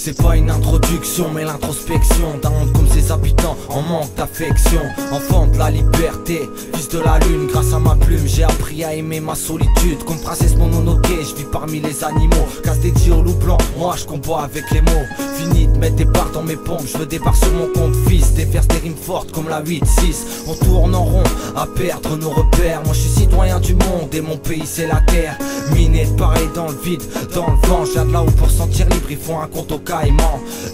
C'est pas une introduction mais l'introspection d'un monde comme ses habitants en manque d'affection. Enfant de la liberté, fils de la lune, grâce à ma plume j'ai appris à aimer ma solitude. Comme princesse Mononoke, je vis parmi les animaux. Casse dédié au loup blanc, moi je combat avec les mots. Fini de mettre des barres dans mes pompes, je veux des barres sur mon compte fils. Des vers, des rimes fortes comme la 8-6. On tourne en rond à perdre nos repères. Moi je suis citoyen du monde et mon pays c'est la terre. Miné de pareil dans le vide, dans le vent. Je viens de là où pour sentir libre ils font un compte au caïman.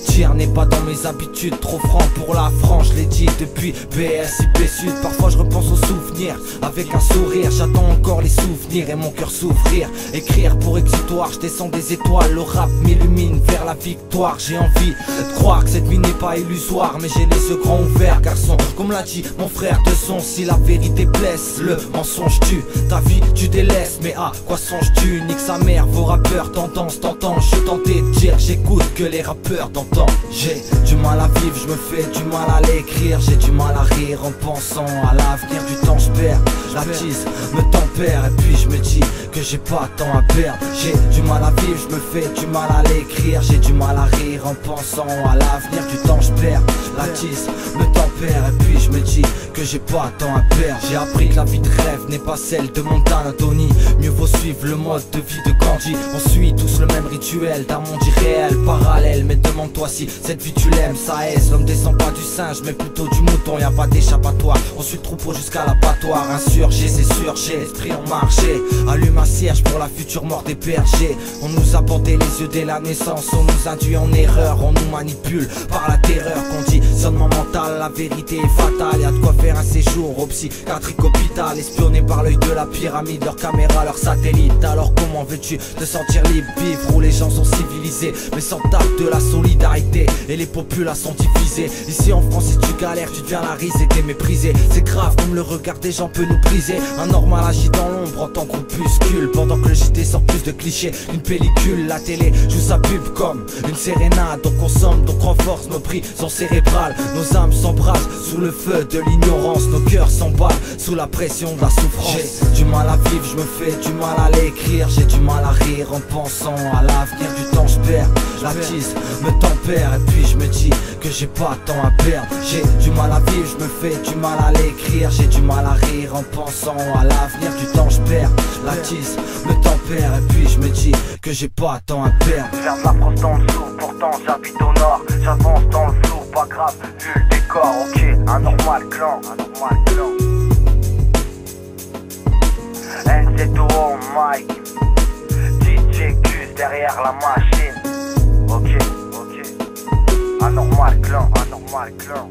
Tir n'est pas dans mes habitudes, trop franc pour la France, je l'ai dit depuis BS, IP Sud. Parfois je repense aux souvenirs, avec un sourire. J'attends encore les souvenirs et mon cœur s'ouvrir. Écrire pour exutoire, je descends des étoiles. Le rap m'illumine vers la victoire. J'ai envie de croire que cette vie n'est pas illusoire, mais j'ai les yeux grands ouverts, garçon. Comme l'a dit mon frère de son, si la vérité blesse, le mensonge tue. Ta vie tu délaisses, mais à quoi songes-tu? Nique sa mère, vos rappeurs, tendance, t'entends. Je suis tenté de dire, j'écoute que les rappeurs d'antan. J'ai du mal à vivre, je me fais du mal à l'écrire. J'ai du mal à rire en pensant à l'avenir. Du temps je perds, la tease me tempère. Et puis je me dis que j'ai pas de temps à perdre. J'ai du mal à vivre, je me fais du mal à l'écrire. J'ai du mal à rire en pensant à l'avenir. Du temps je perds, la tease me tempère. Et puis je me dis que j'ai pas de temps à perdre. J'ai appris que la vie de rêve n'est pas celle de Montana Anthony. Mieux vaut suivre le mode de vie de Gandhi. On suit tous le même rituel d'un monde irréel, parallèle. Mais demande-toi si cette vie tu l'aimes, ça aise. L'homme descend pas du singe mais plutôt du mouton. Y'a pas d'échappatoire, on suit le troupeau jusqu'à l'abattoir. Insurgé, c'est sûr, j'ai l'esprit en marché. Allume un cierge pour la future mort des bergers. On nous a bandé les yeux dès la naissance. On nous induit en erreur, on nous manipule par la terreur. Conditionnement mental, la vérité est fatale. Y'a de quoi faire un séjour au psychiatrique hôpital. Espionné par l'œil de la pyramide, leurs caméras, leurs satellites. Alors comment veux-tu te sentir libre, vivre où les gens sont civilisés mais sans tact de la solidarité et les populations divisées. Ici en France si tu galères tu deviens la risée, t'es méprisé. C'est grave comme le regard des gens peut nous briser. Un normal agit dans l'ombre en tant que groupuscule, pendant que le JT sort plus de clichés qu'une pellicule. La télé joue sa pub comme une sérénade. On consomme, donc renforce nos prisons cérébrales. Nos âmes s'embrasent sous le feu de l'ignorance. Nos cœurs s'emballent sous la pression de la souffrance. J'ai du mal à vivre, je me fais du mal à l'écrire. J'ai du mal à rire en pensant à l'avenir. Du temps je perds, la tease me tempère. Et puis je me dis que j'ai pas de temps à perdre. J'ai du mal à vivre, je me fais du mal à l'écrire. J'ai du mal à rire en pensant à l'avenir. Du temps je perds, la tease me tempère. Et puis je me dis que j'ai pas de temps à perdre. Je viens de la France dans le sous, pourtant j'habite au nord. J'avance dans le flou, pas grave, vu le décor. Ok, un normal clan, un normal clan. NZO Mike, DJ Gus derrière la machine. Ok, un normal clan, un normal clan.